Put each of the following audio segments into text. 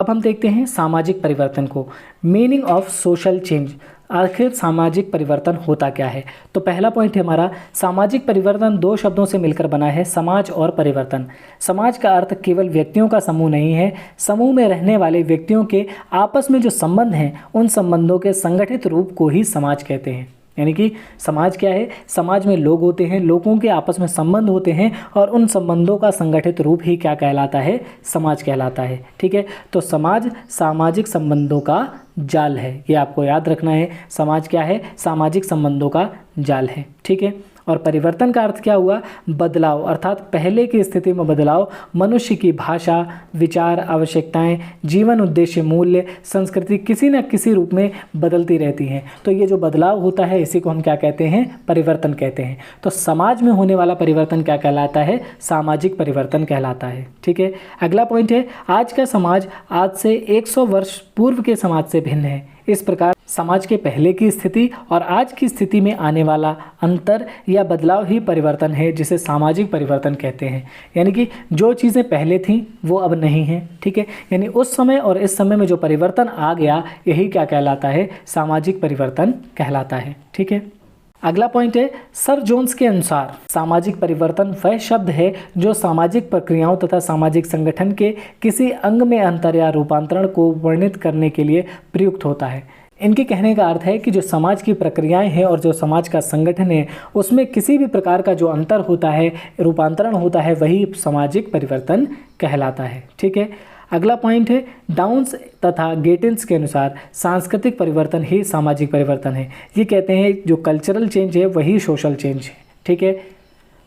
अब हम देखते हैं सामाजिक परिवर्तन को, मीनिंग ऑफ सोशल चेंज। आखिर सामाजिक परिवर्तन होता क्या है? तो पहला पॉइंट है हमारा, सामाजिक परिवर्तन दो शब्दों से मिलकर बना है, समाज और परिवर्तन। समाज का अर्थ केवल व्यक्तियों का समूह नहीं है, समूह में रहने वाले व्यक्तियों के आपस में जो संबंध हैं उन संबंधों के संगठित रूप को ही समाज कहते हैं। यानी कि समाज क्या है? समाज में लोग होते हैं, लोगों के आपस में संबंध होते हैं और उन संबंधों का संगठित रूप ही क्या कहलाता है? समाज कहलाता है। ठीक है, तो समाज सामाजिक संबंधों का जाल है, ये आपको याद रखना है। समाज क्या है? सामाजिक संबंधों का जाल है। ठीक है, और परिवर्तन का अर्थ क्या हुआ? बदलाव, अर्थात पहले की स्थिति में बदलाव। मनुष्य की भाषा, विचार, आवश्यकताएं, जीवन उद्देश्य, मूल्य, संस्कृति किसी न किसी रूप में बदलती रहती हैं। तो ये जो बदलाव होता है इसी को हम क्या कहते हैं? परिवर्तन कहते हैं। तो समाज में होने वाला परिवर्तन क्या कहलाता है? सामाजिक परिवर्तन कहलाता है। ठीक है, अगला पॉइंट है, आज का समाज आज से 100 वर्ष पूर्व के समाज से भिन्न है। इस प्रकार समाज के पहले की स्थिति और आज की स्थिति में आने वाला अंतर या बदलाव ही परिवर्तन है, जिसे सामाजिक परिवर्तन कहते हैं। यानी कि जो चीज़ें पहले थीं वो अब नहीं हैं। ठीक है, यानी उस समय और इस समय में जो परिवर्तन आ गया यही क्या कहलाता है? सामाजिक परिवर्तन कहलाता है। ठीक है, अगला पॉइंट है, सर जोन्स के अनुसार सामाजिक परिवर्तन वह शब्द है जो सामाजिक प्रक्रियाओं तथा सामाजिक संगठन के किसी अंग में अंतर या रूपांतरण को वर्णित करने के लिए प्रयुक्त होता है। इनके कहने का अर्थ है कि जो समाज की प्रक्रियाएं हैं और जो समाज का संगठन है उसमें किसी भी प्रकार का जो अंतर होता है, रूपांतरण होता है, वही सामाजिक परिवर्तन कहलाता है। ठीक है, अगला पॉइंट है, डाउन्स तथा गेटिन्स के अनुसार सांस्कृतिक परिवर्तन ही सामाजिक परिवर्तन है। ये कहते हैं जो कल्चरल चेंज है वही सोशल चेंज है। ठीक है,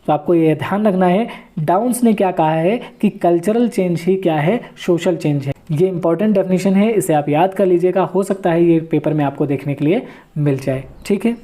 तो आपको ये ध्यान रखना है, डाउन्स ने क्या कहा है कि कल्चरल चेंज ही क्या है? सोशल चेंज है। ये इंपॉर्टेंट डेफिनेशन है, इसे आप याद कर लीजिएगा, हो सकता है ये पेपर में आपको देखने के लिए मिल जाए। ठीक है,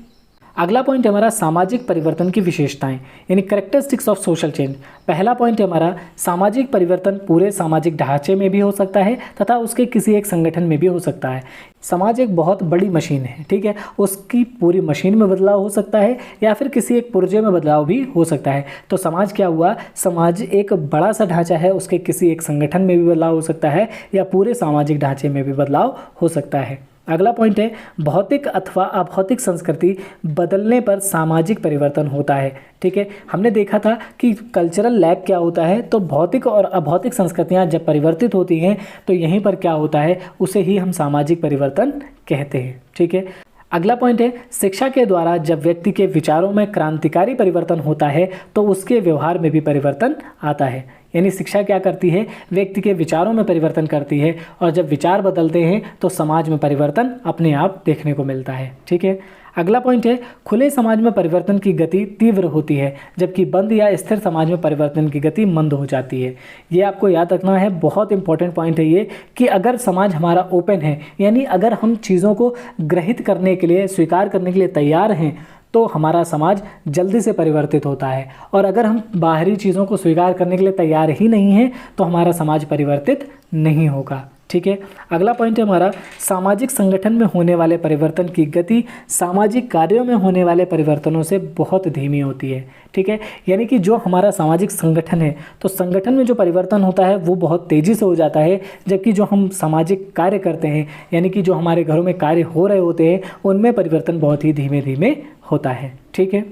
अगला पॉइंट है हमारा सामाजिक परिवर्तन की विशेषताएं, यानी कैरेक्टरिस्टिक्स ऑफ सोशल चेंज। पहला पॉइंट है हमारा, सामाजिक परिवर्तन पूरे सामाजिक ढांचे में भी हो सकता है तथा उसके किसी एक संगठन में भी हो सकता है। समाज एक बहुत बड़ी मशीन है। ठीक है, उसकी पूरी मशीन में बदलाव हो सकता है या फिर किसी एक पुर्जे में बदलाव भी हो सकता है। तो समाज क्या हुआ? समाज एक बड़ा सा ढांचा है, उसके किसी एक संगठन में भी बदलाव हो सकता है या पूरे सामाजिक ढांचे में भी बदलाव हो सकता है। अगला पॉइंट है, भौतिक अथवा अभौतिक संस्कृति बदलने पर सामाजिक परिवर्तन होता है। ठीक है, हमने देखा था कि कल्चरल लैग क्या होता है, तो भौतिक और अभौतिक संस्कृतियां जब परिवर्तित होती हैं तो यहीं पर क्या होता है? उसे ही हम सामाजिक परिवर्तन कहते हैं। ठीक है, अगला पॉइंट है, शिक्षा के द्वारा जब व्यक्ति के विचारों में क्रांतिकारी परिवर्तन होता है तो उसके व्यवहार में भी परिवर्तन आता है। यानी शिक्षा क्या करती है? व्यक्ति के विचारों में परिवर्तन करती है और जब विचार बदलते हैं तो समाज में परिवर्तन अपने आप देखने को मिलता है। ठीक है, अगला पॉइंट है, खुले समाज में परिवर्तन की गति तीव्र होती है जबकि बंद या स्थिर समाज में परिवर्तन की गति मंद हो जाती है। ये आपको याद रखना है, बहुत इंपॉर्टेंट पॉइंट है ये, कि अगर समाज हमारा ओपन है, यानी अगर हम चीज़ों को ग्रहित करने के लिए, स्वीकार करने के लिए तैयार हैं तो हमारा समाज जल्दी से परिवर्तित होता है, और अगर हम बाहरी चीज़ों को स्वीकार करने के लिए तैयार ही नहीं हैं तो हमारा समाज परिवर्तित नहीं होगा। ठीक है, अगला पॉइंट है हमारा, सामाजिक संगठन में होने वाले परिवर्तन की गति सामाजिक कार्यों में होने वाले परिवर्तनों से बहुत धीमी होती है। ठीक है, यानी कि जो हमारा सामाजिक संगठन है तो संगठन में जो परिवर्तन होता है वो बहुत तेज़ी से हो जाता है, जबकि जो हम सामाजिक कार्य करते हैं, यानी कि जो हमारे घरों में कार्य हो रहे होते हैं, उनमें परिवर्तन बहुत ही धीमे धीमे होता है। ठीक है,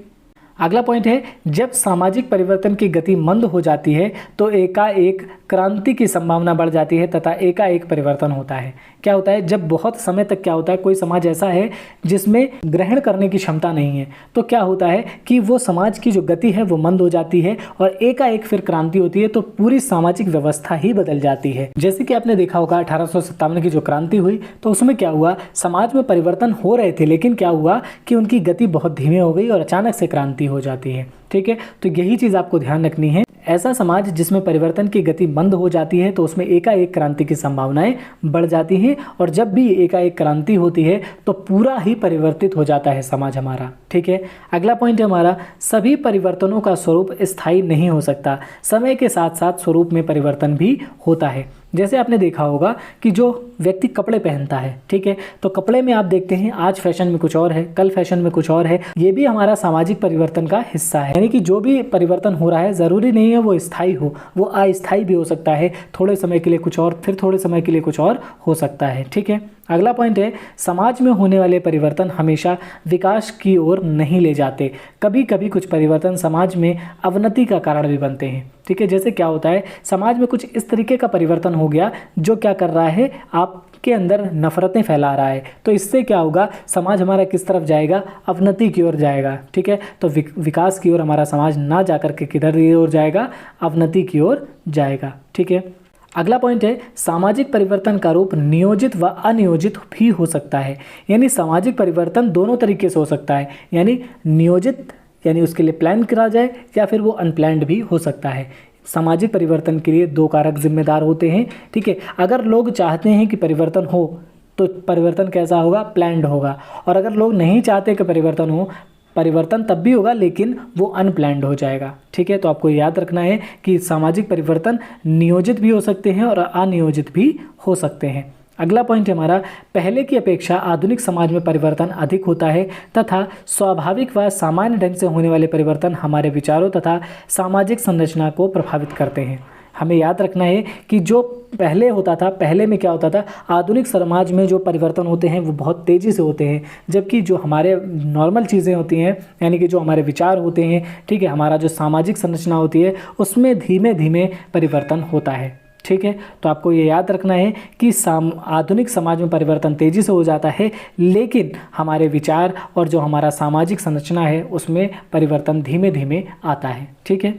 अगला पॉइंट है, जब सामाजिक परिवर्तन की गति मंद हो जाती है तो एकाएक क्रांति की संभावना बढ़ जाती है तथा एकाएक परिवर्तन होता है। क्या होता है? जब बहुत समय तक क्या होता है, कोई समाज ऐसा है जिसमें ग्रहण करने की क्षमता नहीं है, तो क्या होता है कि वो समाज की जो गति है वो मंद हो जाती है और एकाएक फिर क्रांति होती है तो पूरी सामाजिक व्यवस्था ही बदल जाती है। जैसे कि आपने देखा होगा 1857 की जो क्रांति हुई तो उसमें क्या हुआ, समाज में परिवर्तन हो रहे थे लेकिन क्या हुआ कि उनकी गति बहुत धीमी हो गई और अचानक से क्रांति हो जाती है। ठीक है, तो यही चीज़ आपको ध्यान रखनी है। ऐसा समाज जिसमें परिवर्तन की गति मंद हो जाती है तो उसमें एकाएक क्रांति की संभावनाएं बढ़ जाती हैं, और जब भी एकाएक क्रांति होती है तो पूरा ही परिवर्तित हो जाता है समाज हमारा। ठीक है, अगला पॉइंट है हमारा, सभी परिवर्तनों का स्वरूप स्थायी नहीं हो सकता, समय के साथ साथ स्वरूप में परिवर्तन भी होता है। जैसे आपने देखा होगा कि जो व्यक्ति कपड़े पहनता है, ठीक है, तो कपड़े में आप देखते हैं आज फैशन में कुछ और है, कल फैशन में कुछ और है। ये भी हमारा सामाजिक परिवर्तन का हिस्सा है। यानी कि जो भी परिवर्तन हो रहा है ज़रूरी नहीं है वो स्थायी हो, वो अस्थायी भी हो सकता है। थोड़े समय के लिए कुछ और, फिर थोड़े समय के लिए कुछ और हो सकता है, ठीक है। अगला पॉइंट है, समाज में होने वाले परिवर्तन हमेशा विकास की ओर नहीं ले जाते। कभी कभी कुछ परिवर्तन समाज में अवनति का कारण भी बनते हैं, ठीक है। जैसे क्या होता है, समाज में कुछ इस तरीके का परिवर्तन हो गया जो क्या कर रहा है, आपके अंदर नफरतें फैला रहा है। तो इससे क्या होगा, समाज हमारा किस तरफ जाएगा, अवनति की ओर जाएगा, ठीक है। तो विकास की ओर हमारा समाज ना जाकर के किधर की ओर जाएगा, अवनति की ओर जाएगा, ठीक है। अगला पॉइंट है, सामाजिक परिवर्तन का रूप नियोजित व अनियोजित भी हो सकता है। यानी सामाजिक परिवर्तन दोनों तरीके से हो सकता है, यानी नियोजित यानी उसके लिए प्लान करा जाए, या फिर वो अनप्लान्ड भी हो सकता है। सामाजिक परिवर्तन के लिए दो कारक जिम्मेदार होते हैं, ठीक है। अगर लोग चाहते हैं कि परिवर्तन हो तो परिवर्तन कैसा होगा, प्लान्ड होगा। और अगर लोग नहीं चाहते कि परिवर्तन हो, परिवर्तन तब भी होगा लेकिन वो अनप्लान्ड हो जाएगा, ठीक है। तो आपको याद रखना है कि सामाजिक परिवर्तन नियोजित भी हो सकते हैं और अनियोजित भी हो सकते हैं। अगला पॉइंट है हमारा, पहले की अपेक्षा आधुनिक समाज में परिवर्तन अधिक होता है तथा स्वाभाविक व सामान्य ढंग से होने वाले परिवर्तन हमारे विचारों तथा सामाजिक संरचना को प्रभावित करते हैं। हमें याद रखना है कि जो पहले होता था, पहले में क्या होता था, आधुनिक समाज में जो परिवर्तन होते हैं वो बहुत तेज़ी से होते हैं, जबकि जो हमारे नॉर्मल चीज़ें होती हैं, यानी कि जो हमारे विचार होते हैं, ठीक है, हमारा जो सामाजिक संरचना होती है उसमें धीमे धीमे परिवर्तन होता है, ठीक है। तो आपको ये याद रखना है कि आधुनिक समाज में परिवर्तन तेज़ी से हो जाता है, लेकिन हमारे विचार और जो हमारा सामाजिक संरचना है उसमें परिवर्तन धीमे धीमे आता है, ठीक है।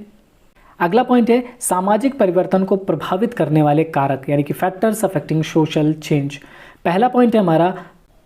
अगला पॉइंट है, सामाजिक परिवर्तन को प्रभावित करने वाले कारक, यानी कि फैक्टर्स अफेक्टिंग सोशल चेंज। पहला पॉइंट है हमारा,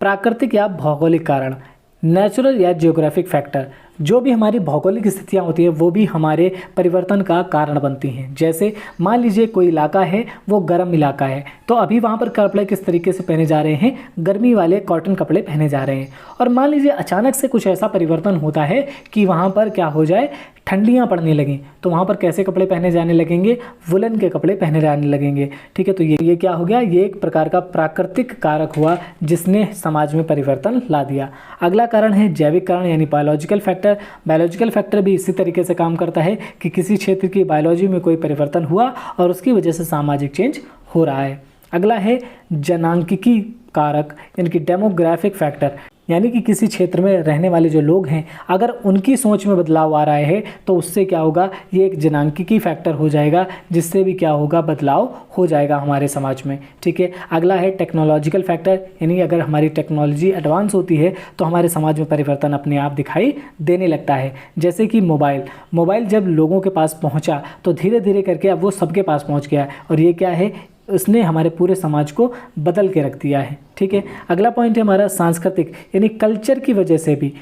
प्राकृतिक या भौगोलिक कारण, नेचुरल या जियोग्राफिक फैक्टर। जो भी हमारी भौगोलिक स्थितियाँ होती है वो भी हमारे परिवर्तन का कारण बनती हैं। जैसे मान लीजिए कोई इलाका है वो गर्म इलाका है, तो अभी वहाँ पर कपड़े किस तरीके से पहने जा रहे हैं, गर्मी वाले कॉटन कपड़े पहने जा रहे हैं। और मान लीजिए अचानक से कुछ ऐसा परिवर्तन होता है कि वहाँ पर क्या हो जाए, ठंडियाँ पड़ने लगें, तो वहाँ पर कैसे कपड़े पहने जाने लगेंगे, वुलन के कपड़े पहने जाने लगेंगे, ठीक है। तो ये क्या हो गया, ये एक प्रकार का प्राकृतिक कारक हुआ जिसने समाज में परिवर्तन ला दिया। अगला कारण है जैविक कारण, यानी बायोलॉजिकल फैक्टर। बायोलॉजिकल फैक्टर भी इसी तरीके से काम करता है कि किसी क्षेत्र की बायोलॉजी में कोई परिवर्तन हुआ और उसकी वजह से सामाजिक चेंज हो रहा है। अगला है जनांकिकी कारक, यानी कि डेमोग्राफिक फैक्टर, यानी कि किसी क्षेत्र में रहने वाले जो लोग हैं अगर उनकी सोच में बदलाव आ रहा है तो उससे क्या होगा, ये एक जनांकिकी फैक्टर हो जाएगा, जिससे भी क्या होगा, बदलाव हो जाएगा हमारे समाज में, ठीक है। अगला है टेक्नोलॉजिकल फैक्टर, यानी अगर हमारी टेक्नोलॉजी एडवांस होती है तो हमारे समाज में परिवर्तन अपने आप दिखाई देने लगता है। जैसे कि मोबाइल जब लोगों के पास पहुँचा तो धीरे धीरे करके अब वो सबके पास पहुँच गया, और ये क्या है, उसने हमारे पूरे समाज को बदल के रख दिया है, ठीक है। अगला पॉइंट है हमारा सांस्कृतिक, यानी कल्चर की वजह से भी।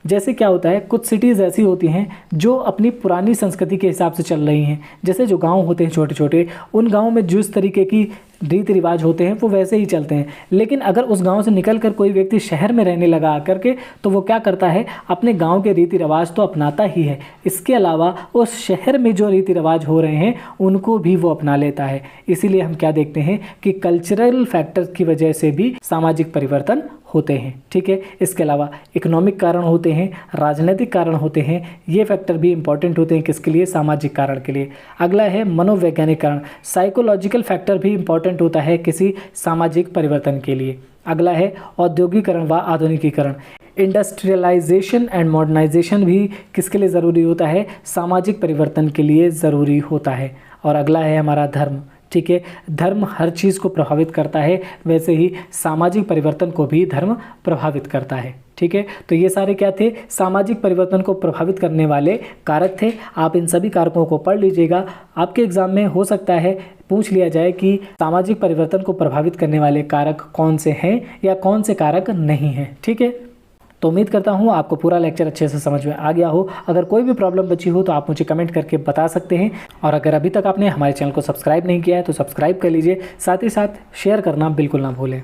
जैसे क्या होता है, कुछ सिटीज़ ऐसी होती हैं जो अपनी पुरानी संस्कृति के हिसाब से चल रही हैं। जैसे जो गांव होते हैं छोटे छोटे, उन गांवों में जिस तरीके की रीति रिवाज होते हैं वो वैसे ही चलते हैं। लेकिन अगर उस गांव से निकल कर कोई व्यक्ति शहर में रहने लगा आकर के, तो वो क्या करता है, अपने गांव के रीति रिवाज तो अपनाता ही है, इसके अलावा उस शहर में जो रीति रिवाज हो रहे हैं उनको भी वो अपना लेता है। इसीलिए हम क्या देखते हैं कि कल्चरल फैक्टर्स की वजह से भी सामाजिक परिवर्तन होते हैं, ठीक है। इसके अलावा इकोनॉमिक कारण होते हैं, राजनीतिक कारण होते हैं, ये फैक्टर भी इंपॉर्टेंट होते हैं किसके लिए, सामाजिक कारण के लिए। अगला है मनोवैज्ञानिक कारण, साइकोलॉजिकल फैक्टर भी इंपॉर्टेंट होता है किसी सामाजिक परिवर्तन के लिए। अगला है औद्योगिकरण व आधुनिकीकरण, इंडस्ट्रियलाइजेशन एंड मॉडर्नाइजेशन भी किसके लिए ज़रूरी होता है, सामाजिक परिवर्तन के लिए ज़रूरी होता है। और अगला है हमारा धर्म, ठीक है। धर्म हर चीज़ को प्रभावित करता है, वैसे ही सामाजिक परिवर्तन को भी धर्म प्रभावित करता है, ठीक है। तो ये सारे क्या थे, सामाजिक परिवर्तन को प्रभावित करने वाले कारक थे। आप इन सभी कारकों को पढ़ लीजिएगा। आपके एग्जाम में हो सकता है पूछ लिया जाए कि सामाजिक परिवर्तन को प्रभावित करने वाले कारक कौन से हैं या कौन से कारक नहीं हैं, ठीक है। तो उम्मीद करता हूँ आपको पूरा लेक्चर अच्छे से समझ में आ गया हो। अगर कोई भी प्रॉब्लम बची हो तो आप मुझे कमेंट करके बता सकते हैं, और अगर अभी तक आपने हमारे चैनल को सब्सक्राइब नहीं किया है तो सब्सक्राइब कर लीजिए, साथ ही साथ शेयर करना बिल्कुल ना भूलें।